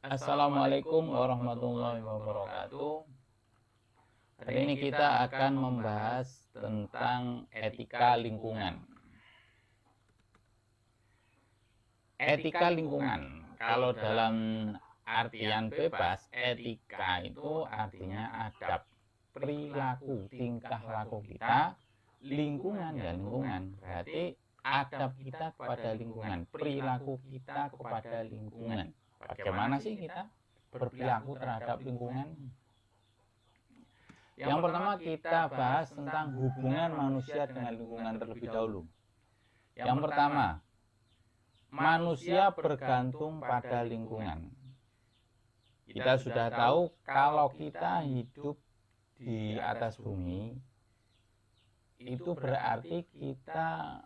Assalamualaikum warahmatullahi wabarakatuh. Hari ini kita akan membahas tentang etika lingkungan. Etika lingkungan, kalau dalam artian bebas, etika itu artinya adab, perilaku, tingkah laku kita, lingkungan dan lingkungan. Berarti adab kita kepada lingkungan, perilaku kita kepada lingkungan. Bagaimana sih kita berperilaku terhadap lingkungan? Yang pertama kita bahas tentang hubungan manusia dengan lingkungan terlebih dahulu. Yang pertama, manusia bergantung pada lingkungan. Kita sudah tahu kalau kita hidup di atas bumi, itu berarti kita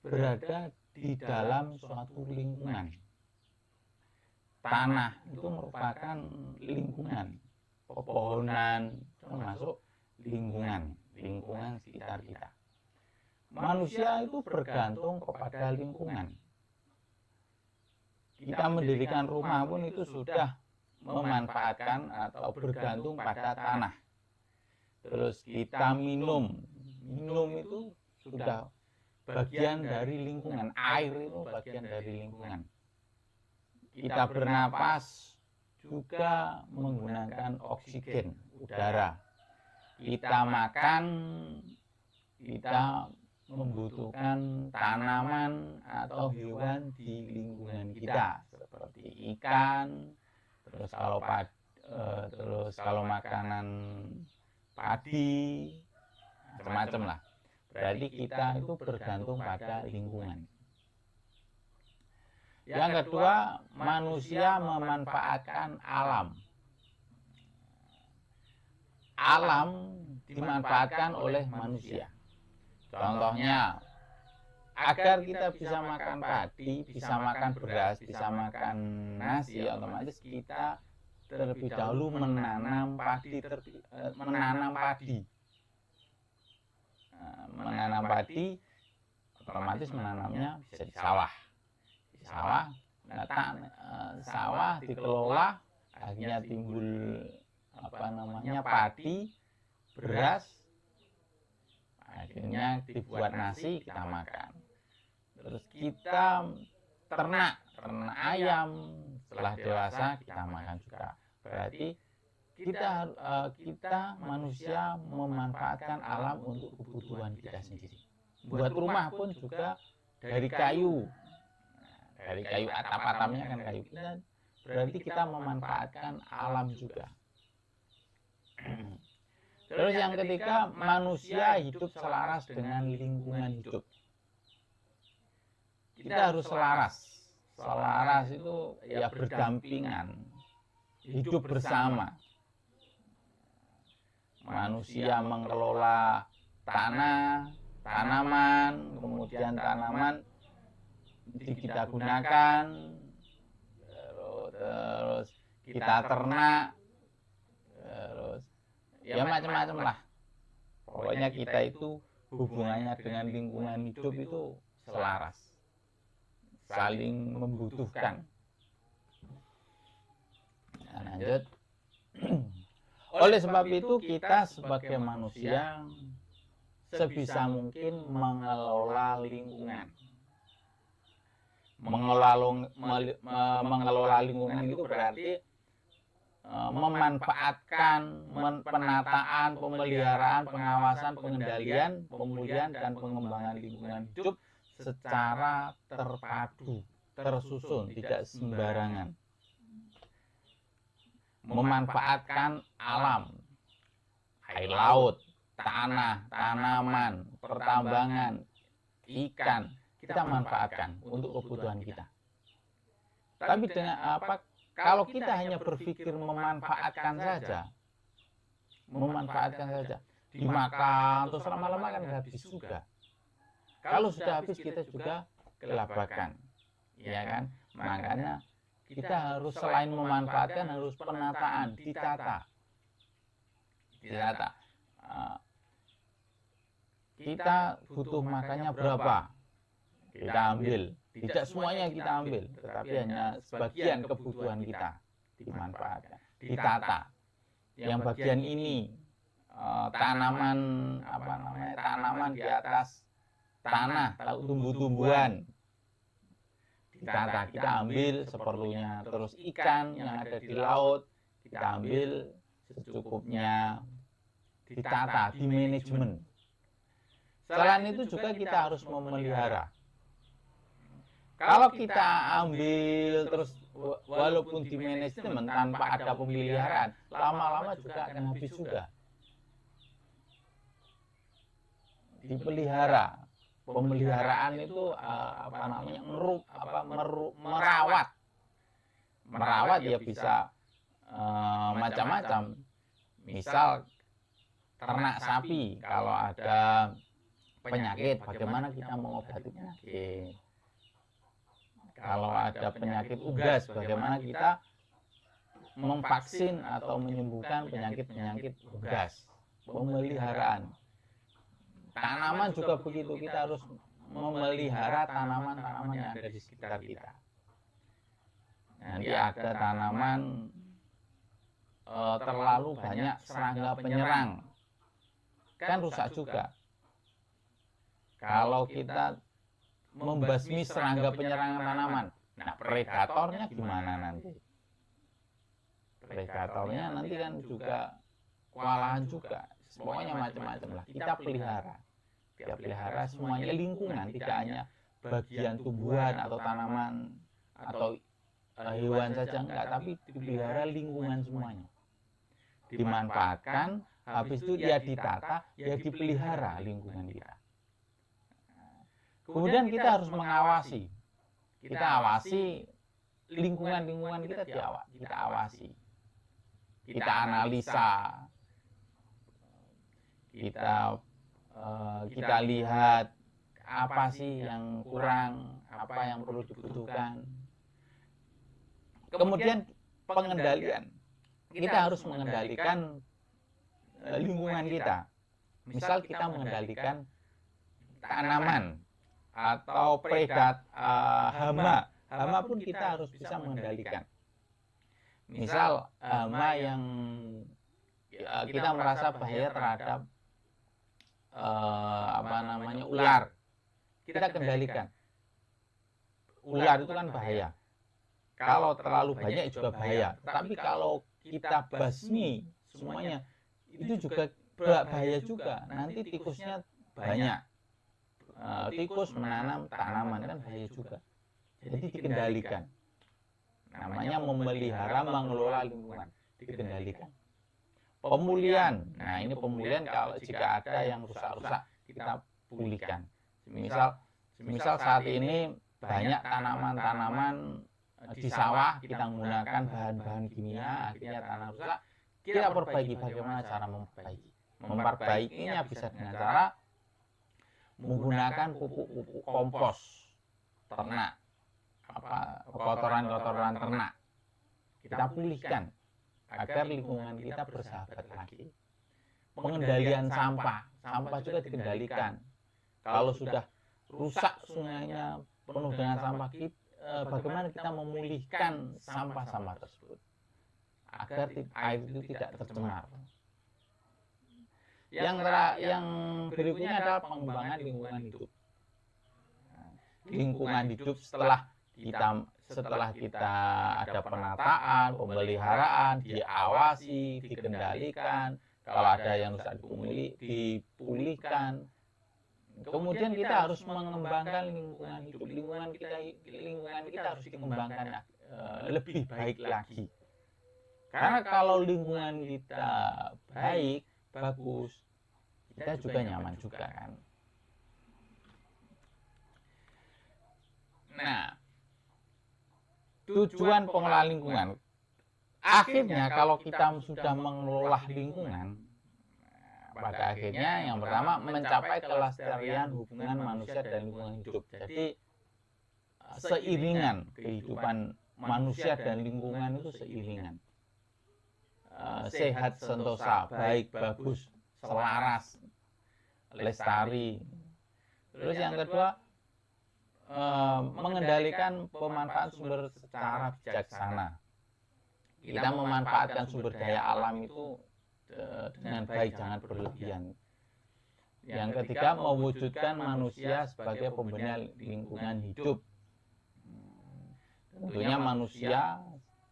berada di dalam suatu lingkungan. Tanah itu merupakan lingkungan, pepohonan termasuk lingkungan sekitar kita. Manusia itu bergantung kepada lingkungan. Kita mendirikan rumah pun itu sudah memanfaatkan atau bergantung pada tanah. Terus kita minum itu sudah bagian dari lingkungan. Air itu bagian dari lingkungan. Kita bernapas juga menggunakan oksigen udara. Kita makan, kita membutuhkan tanaman atau hewan di lingkungan kita seperti ikan, terus kalau makanan padi, macam-macam lah. Berarti kita itu bergantung pada lingkungan. Yang kedua, manusia memanfaatkan alam. Alam dimanfaatkan oleh manusia. Contohnya, agar kita bisa makan padi, bisa makan beras, bisa makan nasi, otomatis kita terlebih dahulu menanam padi. Menanam padi, otomatis menanamnya bisa di sawah. Sawah dikelola, akhirnya timbul padi, beras, akhirnya dibuat nasi, kita makan. Terus kita ternak ayam, setelah dewasa kita makan juga. Berarti kita manusia memanfaatkan alam untuk kebutuhan kita sendiri. Buat rumah pun juga dari kayu. Dari kayu atap-atapnya kan kayu. Berarti kita memanfaatkan alam juga. Terus yang ketiga, manusia hidup selaras dengan lingkungan hidup. Kita harus selaras. Selaras itu ya berdampingan, hidup bersama. Manusia mengelola tanaman, kemudian tanaman kita gunakan, terus kita ternak, terus ya macam-macam lah. Pokoknya kita itu hubungannya dengan lingkungan hidup itu selaras, saling membutuhkan. Nah, lanjut. Oleh sebab itu kita sebagai manusia sebisa mungkin mengelola lingkungan. Mengelola lingkungan itu berarti memanfaatkan penataan, pemeliharaan, pengawasan, pengendalian, pemulihan dan pengembangan lingkungan hidup secara terpadu, tersusun, tidak sembarangan. Memanfaatkan alam, air laut, tanah, tanaman, pertambangan, ikan, kita manfaatkan untuk kebutuhan kita. Tapi dengan kalau kita hanya berpikir memanfaatkan saja, dimakan terus lama-lama kan habis juga. Kalau sudah habis kita juga kelabakan, ya kan? Makanya kita harus selain memanfaatkan harus penataan, ditata. Kita butuh makannya berapa? Kita ambil Tidak semuanya kita ambil, tetapi hanya sebagian kebutuhan kita dimanfaatkan, ditata. Yang bagian ini tanaman tanaman di atas tanah atau tumbuh-tumbuhan ditata, kita ambil seperlunya. Terus ikan yang ada di laut kita ambil secukupnya, ditata, di manajemen. Selain itu juga kita harus memelihara. Kalau kita ambil terus walaupun di manajemen tanpa ada pemeliharaan, lama-lama juga akan habis juga. Dipelihara. Pemeliharaan itu merawat. Merawat ya bisa macam-macam. Misal ternak sapi, kalau ada penyakit, bagaimana kita mengobati penyakit? Kalau ada penyakit unggas, bagaimana kita memvaksin atau menyembuhkan penyakit-penyakit unggas? Pemeliharaan. Tanaman juga begitu, kita harus memelihara tanaman-tanaman yang ada di sekitar kita. Nanti ada tanaman terlalu banyak serangga penyerang, kan rusak juga. Kalau kita membasmi serangga penyerang tanaman, nah predatornya gimana nanti? Predatornya nanti kan juga kewalahan juga. Pokoknya macam-macam lah. Kita pelihara. Kita pelihara semuanya, lingkungan, tidak hanya bagian tumbuhan atau tanaman atau hewan saja, enggak, tapi dipelihara lingkungan semuanya. Dimanfaatkan, habis itu ya ditata, ya dipelihara lingkungan kita. Kemudian kita harus mengawasi. Kita awasi lingkungan-lingkungan kita, kita awasi. Kita analisa. Kita lihat apa sih yang kurang, apa yang perlu dibutuhkan. Kemudian pengendalian. Kita harus mengendalikan lingkungan kita. Misal kita mengendalikan tanaman atau hama. Hama pun kita harus bisa mengendalikan. Misal hama yang kita merasa bahaya terhadap ular, kita kendalikan. Ular itu kan bahaya. Kalau terlalu banyak juga bahaya. Tapi kalau kita basmi semuanya, itu juga bahaya juga. Nanti tikusnya banyak. Tikus menanam tanaman kan bahaya juga. Jadi dikendalikan. Namanya memelihara, mengelola lingkungan, dikendalikan. Pemulihan. Nah, ini pemulihan kalau jika ada yang rusak-rusak kita pulihkan. Misal saat ini banyak tanaman-tanaman di sawah kita menggunakan bahan-bahan kimia, akhirnya tanah rusak. Kita perbaiki. Bagaimana cara memperbaiki? Memperbaikinya bisa dengan cara menggunakan pupuk-pupuk kompos ternak, kotoran-kotoran ternak. Kita pulihkan agar lingkungan kita bersahabat lagi. Pengendalian sampah juga dikendalikan. Kalau sudah rusak sungainya penuh dengan sampah, bagaimana kita memulihkan sampah-sampah tersebut agar air itu tidak tercemar. Yang berikutnya adalah pengembangan lingkungan hidup. Lingkungan hidup setelah kita ada penataan, pemeliharaan, diawasi, dikendalikan, kalau ada yang rusak dipulihkan. Kemudian kita harus mengembangkan lingkungan hidup. Lingkungan kita harus dikembangkan lebih baik lagi. Karena kalau lingkungan kita baik, bagus, kita juga nyaman juga kan. Nah, tujuan pengelolaan lingkungan. Akhirnya kalau kita sudah mengelola lingkungan, pada akhirnya yang pertama mencapai kelestarian hubungan manusia dan lingkungan hidup. Jadi seiringan kehidupan manusia dan lingkungan itu seiringan. Sehat sentosa, baik, bagus, selaras, lestari. Terus yang kedua, mengendalikan pemanfaatan sumber secara bijaksana. Kita memanfaatkan sumber daya alam itu dengan baik, jangan berlebihan. Yang ketiga, mewujudkan manusia sebagai pembina lingkungan hidup. Tentunya manusia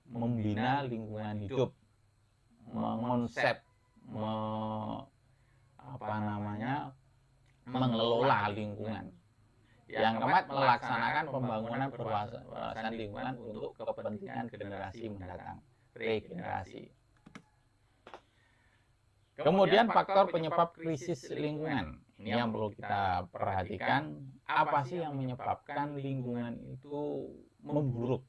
membina lingkungan hidup, mengonsep, mengelola lingkungan. Yang keempat, melaksanakan pembangunan berwawasan lingkungan untuk kepentingan generasi mendatang, regenerasi. Kemudian faktor penyebab krisis lingkungan. Ini yang perlu kita perhatikan. Apa sih yang menyebabkan lingkungan itu memburuk?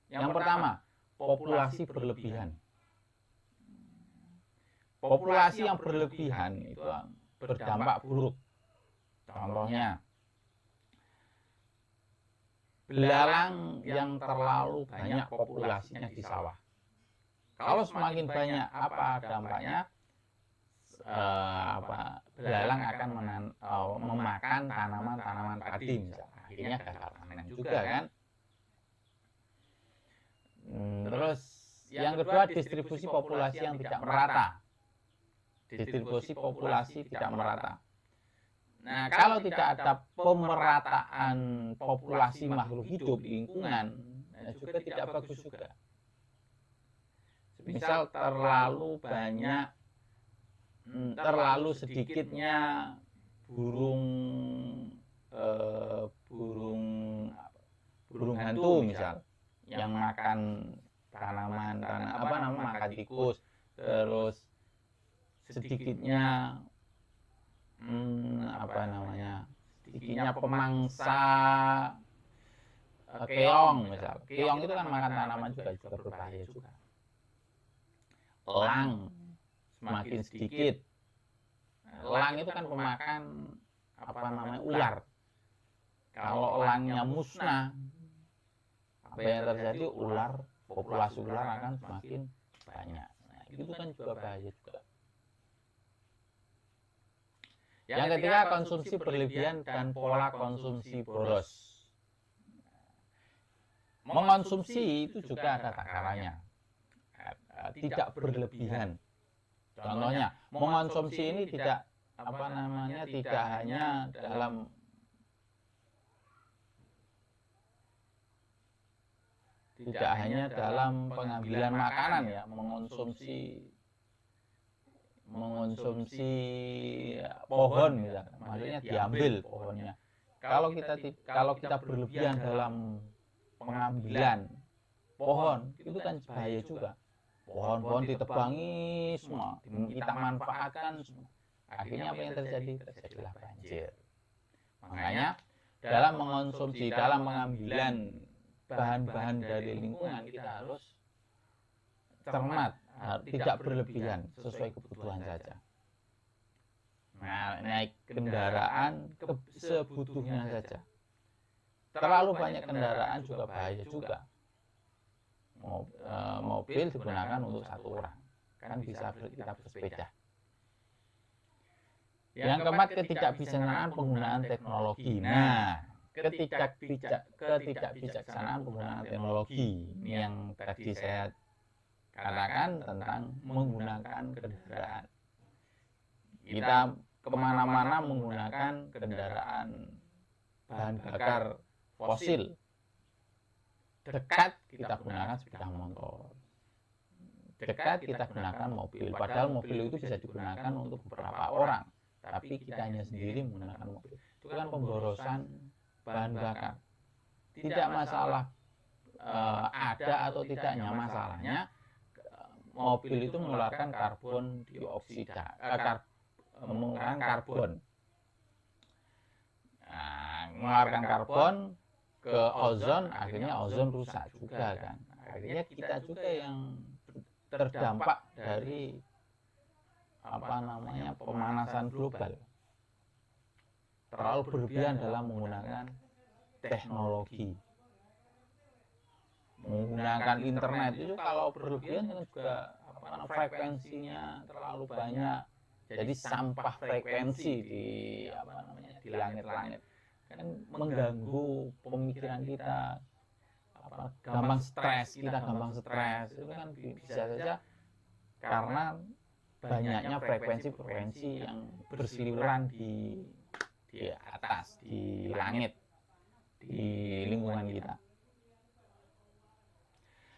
Yang pertama, populasi berlebihan. Populasi yang berlebihan itu berdampak buruk. Contohnya, belalang yang terlalu banyak populasinya di sawah. Kalau semakin banyak, apa dampaknya? Belalang akan memakan tanaman-tanaman padi, misalnya. Akhirnya gagal panen juga kan. Terus yang kedua, distribusi populasi yang tidak merata. Distribusi populasi tidak merata. Nah, kalau tidak ada pemerataan populasi makhluk hidup di lingkungan, juga tidak bagus juga. Misal terlalu sedikitnya burung hantu misal, yang makan makan tikus, terus sedikitnya sedikitnya pemangsa keong misal. Keong itu kan makan tanaman juga berbahaya juga. Elang semakin sedikit. Elang itu kan pemakan ular. Kalau elangnya musnah, apa yang terjadi? Populasi ular akan semakin banyak. Nah, itu kan juga bahaya juga. Yang ketiga, konsumsi berlebihan dan pola konsumsi boros. Mengonsumsi itu juga ada takarannya, tidak berlebihan. Contohnya, mengonsumsi ini tidak hanya dalam pengambilan makanan ya, mengonsumsi pohon misalnya, maksudnya diambil pohonnya. Kalau kita berlebihan dalam pengambilan pohon, itu kan bahaya juga. Pohon-pohon ditebangi semua, kita manfaatkan semua. Akhirnya apa yang terjadi? Terjadilah banjir. Makanya dalam mengambilan bahan-bahan dari lingkungan, kita harus cermat, tidak berlebihan, sesuai kebutuhan saja. Nah, naik kendaraan sebutuhnya saja. Terlalu banyak kendaraan juga bahaya juga. Mobil digunakan untuk satu orang, kan bisa kita bersepeda. Yang keempat, ketidakbijaksanaan penggunaan teknologi. Nah, ketidakbijaksanaan penggunaan teknologi ini yang tadi saya katakan tentang menggunakan kendaraan. Kita kemana-mana menggunakan kendaraan bahan bakar fosil. Dekat kita gunakan sepeda motor, dekat kita gunakan mobil. Padahal mobil itu bisa digunakan untuk beberapa orang, tapi kita hanya sendiri menggunakan mobil. Itu kan pemborosan bahan bakar. Tidak masalah ada atau tidaknya, masalahnya mobil itu mengeluarkan karbon dioksida, mengeluarkan karbon. Nah, mengeluarkan karbon ke ozon, akhirnya ozon rusak juga kan. Akhirnya kita juga yang terdampak dari pemanasan global. Terlalu berlebihan dalam menggunakan teknologi. Menggunakan internet itu kalau berlebihan kan juga frekuensinya terlalu banyak. Jadi sampah frekuensi di langit-langit. kan mengganggu pemikiran kita, gampang stres, kita gampang stres, itu kan bisa saja karena banyaknya frekuensi yang berseliweran di atas, di langit, di lingkungan kita.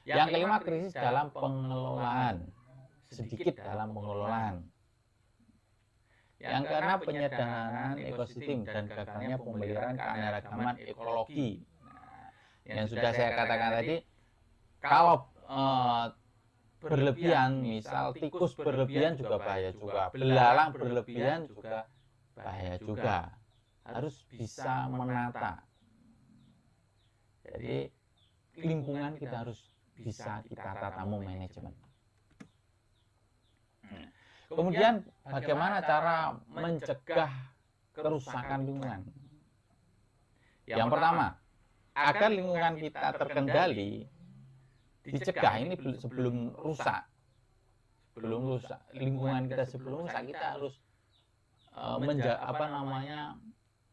Yang kelima, krisis dalam pengelolaan, sedikit dalam pengelolaan. Yang keenam, penyederhanaan ekosistem dan gagalnya pemeliharaan keanekaragaman ekologi. Yang sudah saya katakan tadi, kalau berlebihan, misal tikus berlebihan juga bahaya juga, belalang berlebihan juga bahaya juga. Harus bisa menata. Jadi lingkungan kita harus bisa kita tata manajemen. Kemudian bagaimana cara mencegah kerusakan lingkungan? Yang pertama, agar lingkungan kita terkendali, dicegah ini sebelum rusak. Lingkungan kita sebelum rusak, kita harus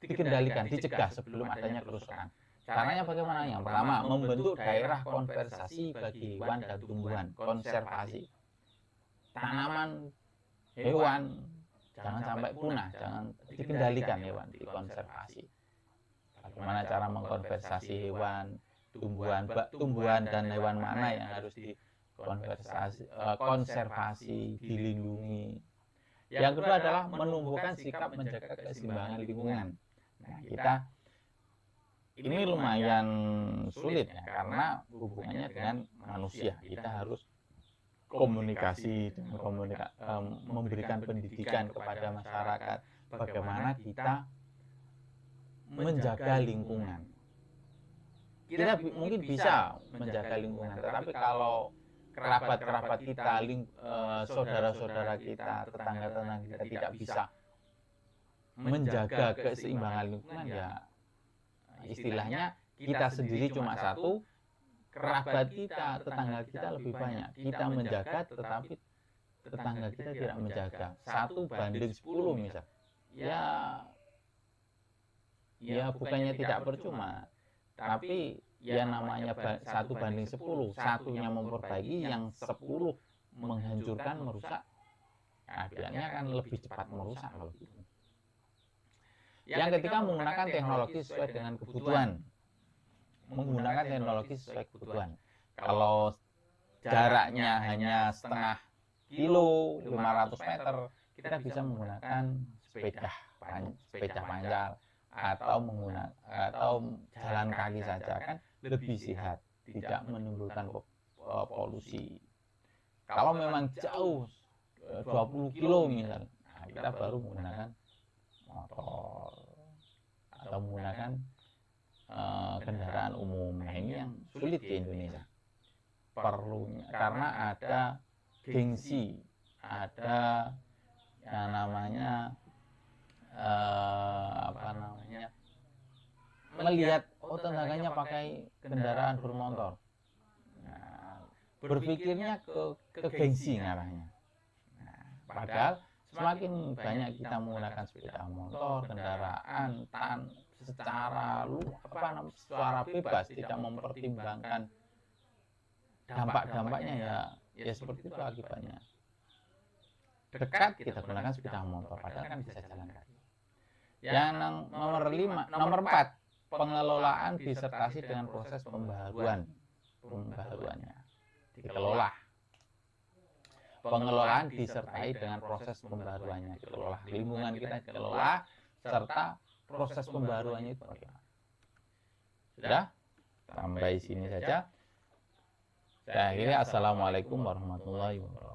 dikendalikan, dicegah sebelum adanya kerusakan. Caranya bagaimana? Yang pertama, membentuk daerah konservasi bagi hewan dan tumbuhan, konservasi. Tanaman, hewan jangan sampai punah, jangan dikendalikan hewan, dikonservasi. Bagaimana cara mengkonservasi hewan, tumbuhan dan hewan mana yang harus dikonservasi, dilindungi. Yang kedua adalah menumbuhkan sikap menjaga keseimbangan lingkungan. Nah, kita ini lumayan sulit ya, karena hubungannya dengan manusia. Kita harus komunikasi, memberikan pendidikan kepada masyarakat bagaimana kita menjaga lingkungan. Kita mungkin bisa menjaga lingkungan, tetapi kalau kerabat-kerabat kita, saudara-saudara kita, tetangga-tetangga kita tidak bisa menjaga keseimbangan lingkungan, ya istilahnya kita sendiri cuma satu, kerabat kita, tetangga kita lebih banyak. Kita menjaga, tetapi tetangga kita tidak menjaga. 1:10 misal. Ya bukannya tidak percuma, tapi ya namanya 1:10, satunya memperbaiki, yang 10 menghancurkan, merusak. Akhirnya kan lebih cepat merusak kalau gitu. Yang ketiga, menggunakan teknologi sesuai dengan kebutuhan. Menggunakan teknologi sesuai kebutuhan. Kalau jaraknya hanya setengah kilo, 500 meter, kita bisa menggunakan sepeda panjang atau jalan kaki saja, kan lebih sehat, tidak menimbulkan polusi. Kalau memang jauh 20 kilo misal, kita baru menggunakan motor atau menggunakan kendaraan umum. Nah, ini yang sulit di Indonesia. Perlunya karena ada gengsi, ada yang namanya melihat tetangganya pakai kendaraan bermotor. Nah, berpikirnya ke gengsi ngarahnya. Nah, padahal semakin banyak kita menggunakan sepeda motor, kendaraan, secara bebas, tidak mempertimbangkan dampak-dampaknya, ya seperti itu akibatnya. Dekat kita gunakan sepeda motor, padahal kan bisa jalan kaki. Yang nomor 4, pengelolaan disertasi dengan proses pembaharuannya. Dikelola. Pengelolaan disertai dengan proses pembaharuannya, dikelola. Lingkungan kita dikelola, serta proses pembaharuannya itu bagaimana. Sudah? Sampai sini saja. Saya akhiri. Assalamualaikum warahmatullahi wabarakatuh.